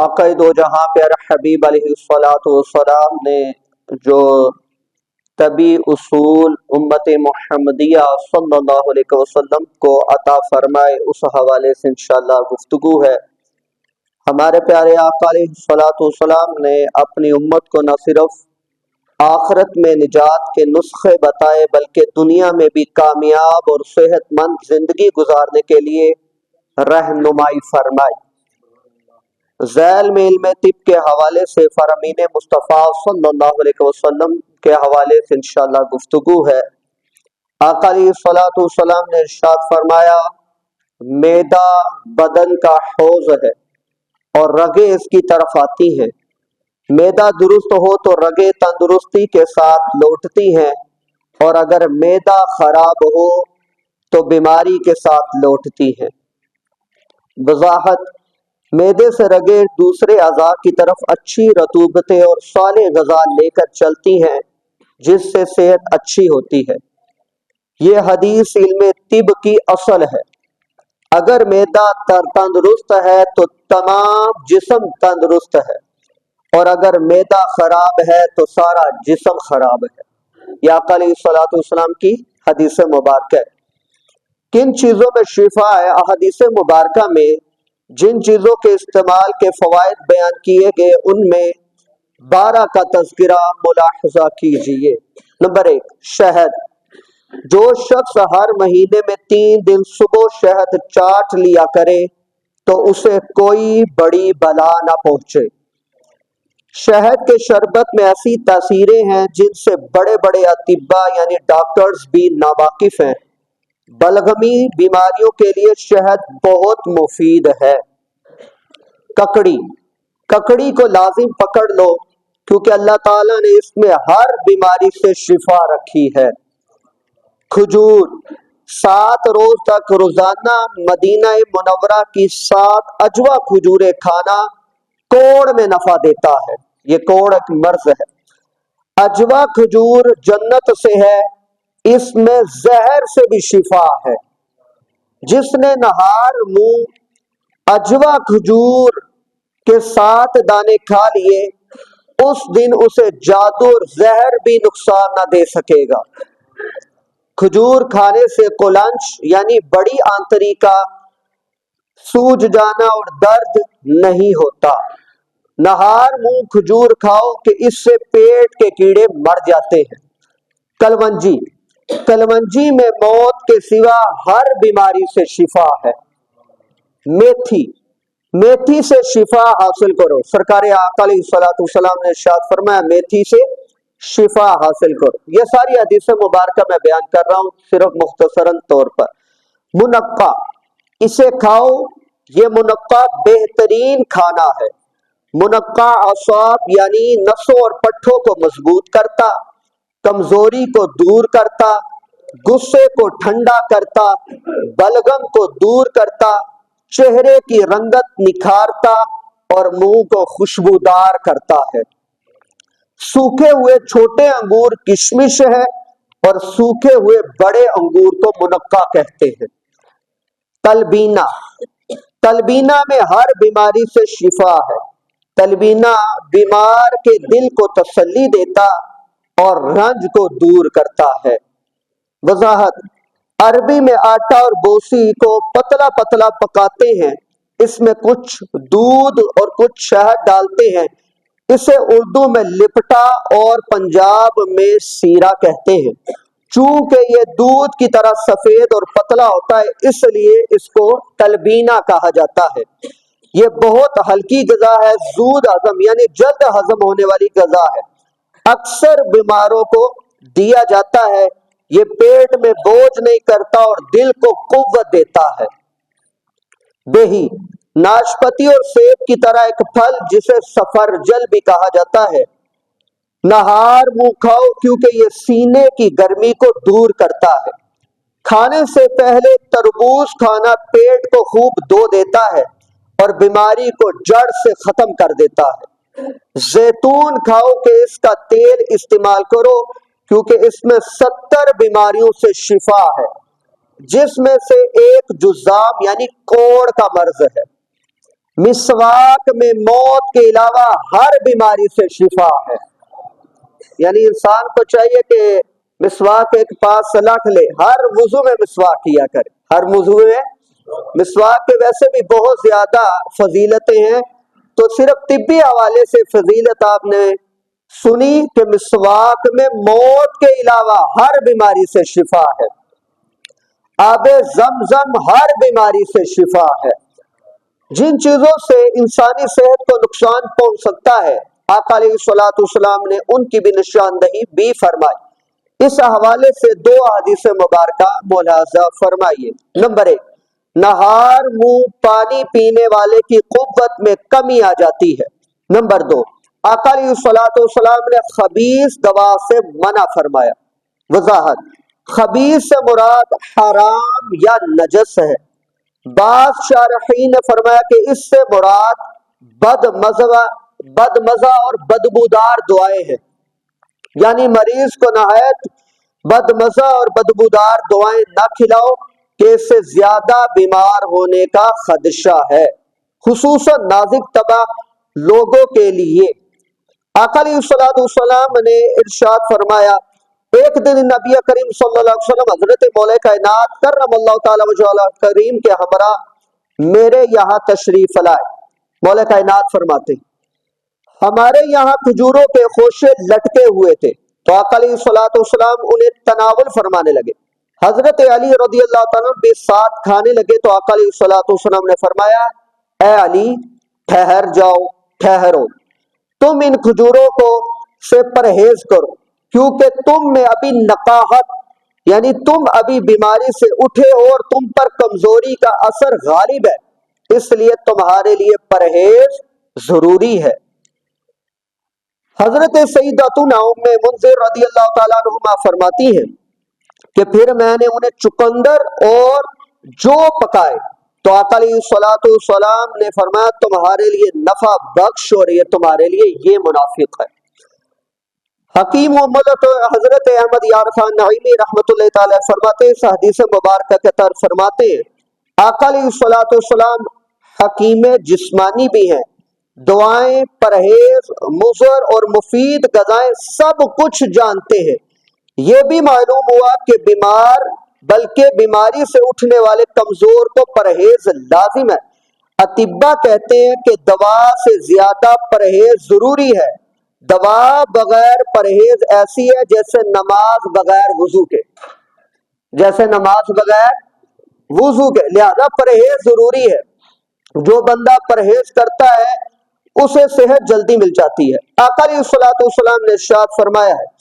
آقا دو جہاں پیارا حبیب علیہ الصلوۃ والسلام نے جو طبی اصول امت محمدیہ صلی اللہ علیہ وسلم کو عطا فرمائے اس حوالے سے انشاءاللہ گفتگو ہے۔ ہمارے پیارے آقا علیہ الصلوۃ والسلام نے اپنی امت کو نہ صرف آخرت میں نجات کے نسخے بتائے بلکہ دنیا میں بھی کامیاب اور صحت مند زندگی گزارنے کے لیے رہنمائی فرمائی۔ ذیل میں علم طب کے حوالے سے فرامین مصطفیٰ صلی اللہ علیہ وسلم کے حوالے سے انشاءاللہ گفتگو ہے۔ آقا علیہ الصلوۃ والسلام نے ارشاد فرمایا، معدہ بدن کا حوض ہے اور رگیں اس کی طرف آتی ہیں۔ معدہ درست ہو تو رگیں تندرستی کے ساتھ لوٹتی ہیں، اور اگر معدہ خراب ہو تو بیماری کے ساتھ لوٹتی ہیں۔ وضاحت: معدے سے رگیں دوسرے اعضاء کی طرف اچھی رطوبتیں اور صالح غذا لے کر چلتی ہیں، جس سے صحت اچھی ہوتی ہے۔ یہ حدیث علم طب کی اصل ہے۔ اگر معدہ تندرست ہے تو تمام جسم تندرست ہے، اور اگر معدہ خراب ہے تو سارا جسم خراب ہے۔ یہ آقا علیہ الصلوۃ والسلام کی حدیث مبارکہ ہے۔ کن چیزوں میں شفا ہے؟ احادیث مبارکہ میں جن چیزوں کے استعمال کے فوائد بیان کیے گئے ان میں 12 کا تذکرہ ملاحظہ کیجیے۔ نمبر 1، شہد۔ جو شخص ہر مہینے میں 3 دن صبح شہد چاٹ لیا کرے تو اسے کوئی بڑی بلا نہ پہنچے۔ شہد کے شربت میں ایسی تاثیریں ہیں جن سے بڑے بڑے اطباء یعنی ڈاکٹرز بھی ناواقف ہیں۔ بلغمی بیماریوں کے لیے شہد بہت مفید ہے۔ ککڑی۔ ککڑی کو لازم پکڑ لو کیونکہ اللہ تعالیٰ نے اس میں ہر بیماری سے شفا رکھی ہے۔ کھجور۔ 7 روز تک روزانہ مدینہ منورہ کی 7 اجوا کھجوریں کھانا کوڑ میں نفع دیتا ہے۔ یہ کوڑ ایک مرض ہے۔ اجوا کھجور جنت سے ہے، اس میں زہر سے بھی شفا ہے۔ جس نے نہار منہ اجوا کھجور کے 7 دانے کھا لیے اس دن اسے جادو اور زہر بھی نقصان نہ دے سکے گا۔ کھجور کھانے سے قولنچ یعنی بڑی آنتڑی کا سوج جانا اور درد نہیں ہوتا۔ نہار منہ کھجور کھاؤ کہ اس سے پیٹ کے کیڑے مر جاتے ہیں۔ کلونجی۔ کلونجی میں موت کے سوا ہر بیماری سے شفا ہے۔ میتھی۔ میتھی سے شفا حاصل کرو۔ سرکار آقا علیہ الصلوۃ والسلام نے ارشاد فرمایا، میتھی سے شفا حاصل کرو۔ یہ ساری حدیث مبارکہ میں بیان کر رہا ہوں صرف مختصراً طور پر۔ منقع۔ اسے کھاؤ، یہ منقع بہترین کھانا ہے۔ منقع اعصاب یعنی نسوں اور پٹھوں کو مضبوط کرتا، کمزوری کو دور کرتا، غصے کو ٹھنڈا کرتا، بلغم کو دور کرتا، چہرے کی رنگت نکھارتا اور منہ کو خوشبودار کرتا ہے۔ سوکھے ہوئے چھوٹے انگور کشمش ہے اور سوکھے ہوئے بڑے انگور کو منقع کہتے ہیں۔ تلبینہ۔ تلبینہ میں ہر بیماری سے شفا ہے۔ تلبینہ بیمار کے دل کو تسلی دیتا اور رنج کو دور کرتا ہے۔ وضاحت: عربی میں آٹا اور بوسی کو پتلا پتلا پکاتے ہیں، اس میں کچھ دودھ اور کچھ شہد ڈالتے ہیں، اسے اردو میں لپٹا اور پنجاب میں سیرا کہتے ہیں۔ چونکہ یہ دودھ کی طرح سفید اور پتلا ہوتا ہے اس لیے اس کو تلبینہ کہا جاتا ہے۔ یہ بہت ہلکی غذا ہے، زود ہضم یعنی جلد ہضم ہونے والی غذا ہے، اکثر بیماروں کو دیا جاتا ہے۔ یہ پیٹ میں بوجھ نہیں کرتا اور دل کو قوت دیتا ہے۔ بیہی۔ ناشپتی اور سیب کی طرح ایک پھل جسے سفرجل بھی کہا جاتا ہے۔ نہار منہ کھاؤ کیونکہ یہ سینے کی گرمی کو دور کرتا ہے۔ کھانے سے پہلے تربوز کھانا پیٹ کو خوب دھو دیتا ہے اور بیماری کو جڑ سے ختم کر دیتا ہے۔ زیتون کھاؤ کہ اس کا تیل استعمال کرو کیونکہ اس میں 70 بیماریوں سے شفا ہے، جس میں سے ایک جذام یعنی کوڑ کا مرض ہے۔ مسواک میں موت کے علاوہ ہر بیماری سے شفا ہے۔ یعنی انسان کو چاہیے کہ مسواک ایک پاس رکھ لے، ہر وضو میں مسواک کیا کرے، ہر وضو میں مسواک کے ویسے بھی بہت زیادہ فضیلتیں ہیں، تو صرف طبی حوالے سے فضیلت آپ نے سنی کہ مسواک میں موت کے علاوہ ہر بیماری سے شفا ہے، آب زمزم ہر بیماری سے شفا ہے۔ جن چیزوں سے انسانی صحت کو نقصان پہنچ سکتا ہے آقا علیہ الصلوۃ والسلام نے ان کی بھی نشاندہی بھی فرمائی۔ اس حوالے سے دو حدیث مبارکہ ملاحظہ فرمائیے۔ نمبر 1، نہار منہ پانی پینے والے کی قوت میں کمی آ جاتی ہے۔ نمبر 2، آقا علیہ الصلوۃ والسلام نے خبیث دوا سے منع فرمایا۔ وضاحت: خبیث سے مراد حرام یا نجس ہے۔ بعض شارحین نے فرمایا کہ اس سے مراد بد مزہ اور بدبودار دعائیں ہیں، یعنی مریض کو نہایت بد مزہ اور بدبودار دعائیں نہ کھلاؤ کہ اس سے زیادہ بیمار ہونے کا خدشہ ہے، خصوصاً نازک طبع لوگوں کے لیے۔ آقا علیہ الصلوۃ والسلام نے ارشاد فرمایا، ایک دن نبی کریم صلی اللہ علیہ وسلم حضرت مولا کائنات کرم اللہ تعالی وجہہ کریم کے ہمراہ میرے یہاں تشریف لائے۔ مولا کائنات فرماتے ہیں ہمارے یہاں کھجوروں کے خوشے لٹکے ہوئے تھے، تو آقا علیہ الصلوۃ والسلام انہیں تناول فرمانے لگے۔ حضرت علی رضی اللہ تعالیٰ بھی ساتھ کھانے لگے، تو آقا علیہ الصلوۃ والسلام نے فرمایا، اے علی ٹھہر جاؤ، ٹھہرو، تم ان کھجوروں کو سے پرہیز کرو، کیونکہ تم میں ابھی نقاہت یعنی تم ابھی بیماری سے اٹھے ہو اور تم پر کمزوری کا اثر غالب ہے، اس لیے تمہارے لیے پرہیز ضروری ہے۔ حضرت سیدتنا ام منذر رضی اللہ تعالیٰ عنہما فرماتی ہیں کہ پھر میں نے انہیں چقندر اور جو پکائے، تو آقا علیہ الصلوۃ والسلام نے فرمایا تمہارے لیے نفع بخش اور یہ تمہارے لیے یہ منافق ہے۔ حکیم محمد حضرت احمد یار خان نعیمی رحمۃ اللہ تعالی فرماتے ہیں، اس حدیث مبارکہ کے تر فرماتے ہیں آقا علیہ الصلوۃ والسلام حکیم جسمانی بھی ہیں، دعائیں، پرہیز، مضر اور مفید غذائیں سب کچھ جانتے ہیں۔ یہ بھی معلوم ہوا کہ بیمار بلکہ بیماری سے اٹھنے والے کمزور کو پرہیز لازم ہے۔ اطباء کہتے ہیں کہ دوا سے زیادہ پرہیز ضروری ہے۔ دوا بغیر پرہیز ایسی ہے جیسے نماز بغیر وضو کے، جیسے نماز بغیر وضو کے، لہذا پرہیز ضروری ہے۔ جو بندہ پرہیز کرتا ہے اسے صحت جلدی مل جاتی ہے۔ آقا علیہ الصلوۃ والسلام نے ارشاد فرمایا ہے،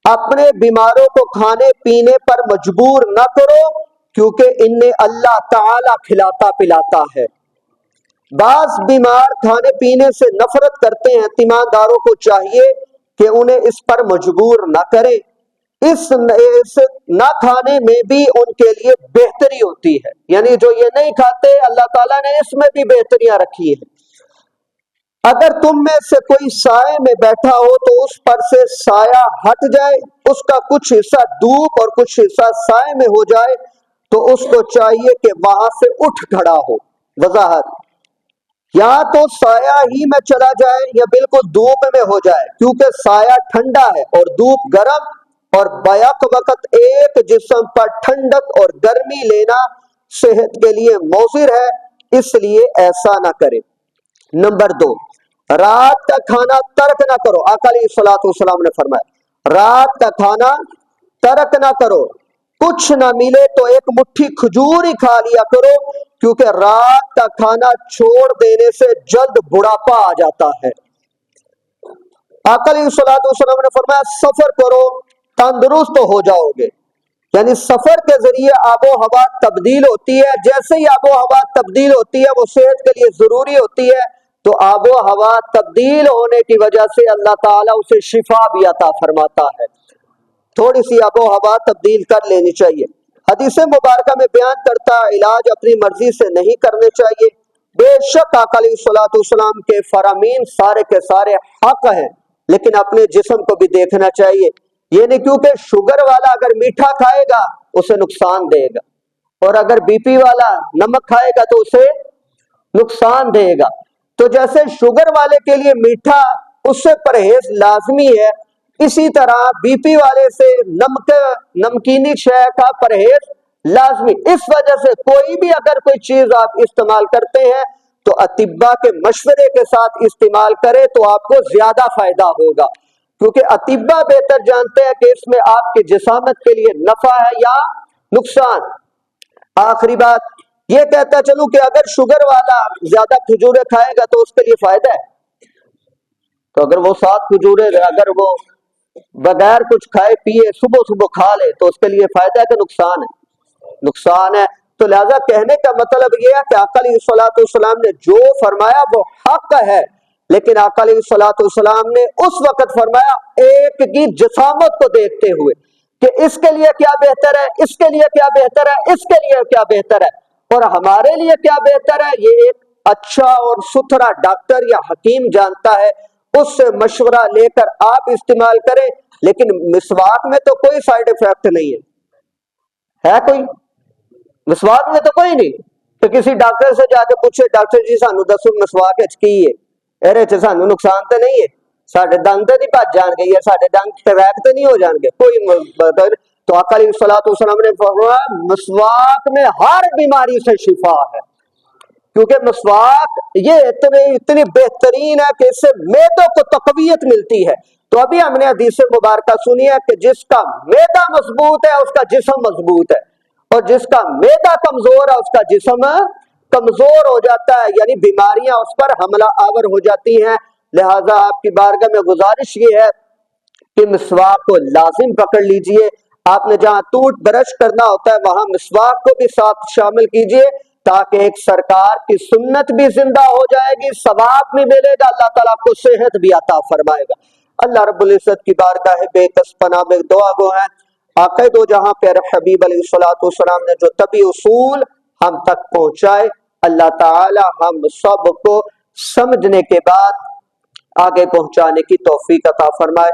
اپنے بیماروں کو کھانے پینے پر مجبور نہ کرو، کیونکہ انہیں اللہ تعالی کھلاتا پلاتا ہے۔ بعض بیمار کھانے پینے سے نفرت کرتے ہیں، تیمارداروں کو چاہیے کہ انہیں اس پر مجبور نہ کریں، اس نہ کھانے میں بھی ان کے لیے بہتری ہوتی ہے، یعنی جو یہ نہیں کھاتے اللہ تعالیٰ نے اس میں بھی بہتریاں رکھی ہیں۔ اگر تم میں سے کوئی سائے میں بیٹھا ہو تو اس پر سے سایہ ہٹ جائے، اس کا کچھ حصہ دھوپ اور کچھ حصہ سائے میں ہو جائے، تو اس کو چاہیے کہ وہاں سے اٹھ کھڑا ہو۔ وضاحت: یا تو سایہ ہی میں چلا جائے یا بالکل دھوپ میں ہو جائے، کیونکہ سایہ ٹھنڈا ہے اور دھوپ گرم، اور بیک وقت ایک جسم پر ٹھنڈک اور گرمی لینا صحت کے لیے مضر ہے، اس لیے ایسا نہ کرے۔ نمبر 2، رات کا کھانا ترک نہ کرو۔ آقا علیہ الصلوۃ والسلام نے فرمایا رات کا کھانا ترک نہ کرو، کچھ نہ ملے تو ایک مٹھی کھجور ہی کھا لیا کرو، کیونکہ رات کا کھانا چھوڑ دینے سے جلد بڑھاپا آ جاتا ہے۔ آقا علیہ الصلوۃ والسلام نے فرمایا سفر کرو تندرست ہو جاؤ گے، یعنی سفر کے ذریعے آب و ہوا تبدیل ہوتی ہے، جیسے ہی آب و ہوا تبدیل ہوتی ہے وہ صحت کے لیے ضروری ہوتی ہے، تو آب و ہوا تبدیل ہونے کی وجہ سے اللہ تعالیٰ اسے شفا بھی عطا فرماتا ہے۔ تھوڑی سی آب و ہوا تبدیل کر لینی چاہیے۔ حدیث مبارکہ میں بیان کرتا علاج اپنی مرضی سے نہیں کرنے چاہیے۔ بے شک آقا علیہ الصلوۃ والسلام کے فرامین سارے کے سارے حق ہیں، لیکن اپنے جسم کو بھی دیکھنا چاہیے۔ یہ نہیں کیونکہ شوگر والا اگر میٹھا کھائے گا اسے نقصان دے گا، اور اگر بی پی والا نمک کھائے گا تو اسے نقصان دے گا۔ تو جیسے شوگر والے کے لیے میٹھا اس سے پرہیز لازمی ہے، اسی طرح بی پی والے سے نمکینی شے کا پرہیز لازمی۔ اس وجہ سے کوئی بھی اگر کوئی چیز آپ استعمال کرتے ہیں تو اطباء کے مشورے کے ساتھ استعمال کرے تو آپ کو زیادہ فائدہ ہوگا، کیونکہ اطباء بہتر جانتے ہیں کہ اس میں آپ کی جسامت کے لیے نفع ہے یا نقصان۔ آخری بات یہ کہتا چلوں کہ اگر شوگر والا زیادہ کھجورے کھائے گا تو اس کے لیے فائدہ ہے، تو اگر وہ 7 کھجورے اگر وہ بغیر کچھ کھائے پیے صبح صبح کھا لے تو اس کے لیے فائدہ ہے کہ نقصان ہے؟ نقصان ہے۔ تو لہذا کہنے کا مطلب یہ ہے کہ آقا علیہ الصلوۃ والسلام نے جو فرمایا وہ حق ہے، لیکن آقا علیہ الصلوۃ والسلام نے اس وقت فرمایا ایک کی جسامت کو دیکھتے ہوئے کہ اس کے لیے کیا بہتر ہے، اس کے لیے کیا بہتر ہے، اس کے لیے کیا بہتر ہے، اور ہمارے لیے کیا بہتر ہے یہ ایک اچھا اور ستھرا ڈاکٹر یا حکیم جانتا ہے، اس سے مشورہ لے کر آپ استعمال کریں۔ لیکن مسواک میں تو کوئی سائیڈ ایفیکٹ نہیں ہے کوئی؟ مسواک میں تو کوئی نہیں کہ کسی ڈاکٹر سے جا کے پوچھے ڈاکٹر جی سانو دسو مسواک کی ہے ارے سانو نقصان تو نہیں ہے، ساڈے دند تو نہیں بچ جان گے یا ساڈے دند ٹریک تو نہیں ہو جان گے، کوئی تو آقا علیہ الصلوۃ والسلام نے فرمایا مسواک میں ہر بیماری سے شفا ہے، کیونکہ مسواک یہ اتنی بہترین ہے کہ اس سے معدوں کو تقویت ملتی ہے۔ تو ابھی ہم نے حدیث مبارکہ سنی ہے کہ جس کا معدہ مضبوط ہے اس کا جسم مضبوط ہے، اور جس کا معدہ کمزور ہے اس کا جسم کمزور ہو جاتا ہے، یعنی بیماریاں اس پر حملہ آور ہو جاتی ہیں۔ لہٰذا آپ کی بارگاہ میں گزارش یہ ہے کہ مسواک کو لازم پکڑ لیجئے، آپ نے جہاں ٹوتھ برش کرنا ہوتا ہے وہاں مسواک کو بھی ساتھ شامل کیجئے، تاکہ ایک سرکار کی سنت بھی زندہ ہو جائے گی، ثواب بھی ملے گا، اللہ تعالیٰ کو صحت بھی عطا فرمائے گا۔ اللہ رب العزت کی بارگاہ بے کس پناہ میں دعا گو ہیں، آقا دو جہاں پیارے حبیب علیہ الصلوۃ والسلام نے جو طبی اصول ہم تک پہنچائے، اللہ تعالی ہم سب کو سمجھنے کے بعد آگے پہنچانے کی توفیق عطا فرمائے۔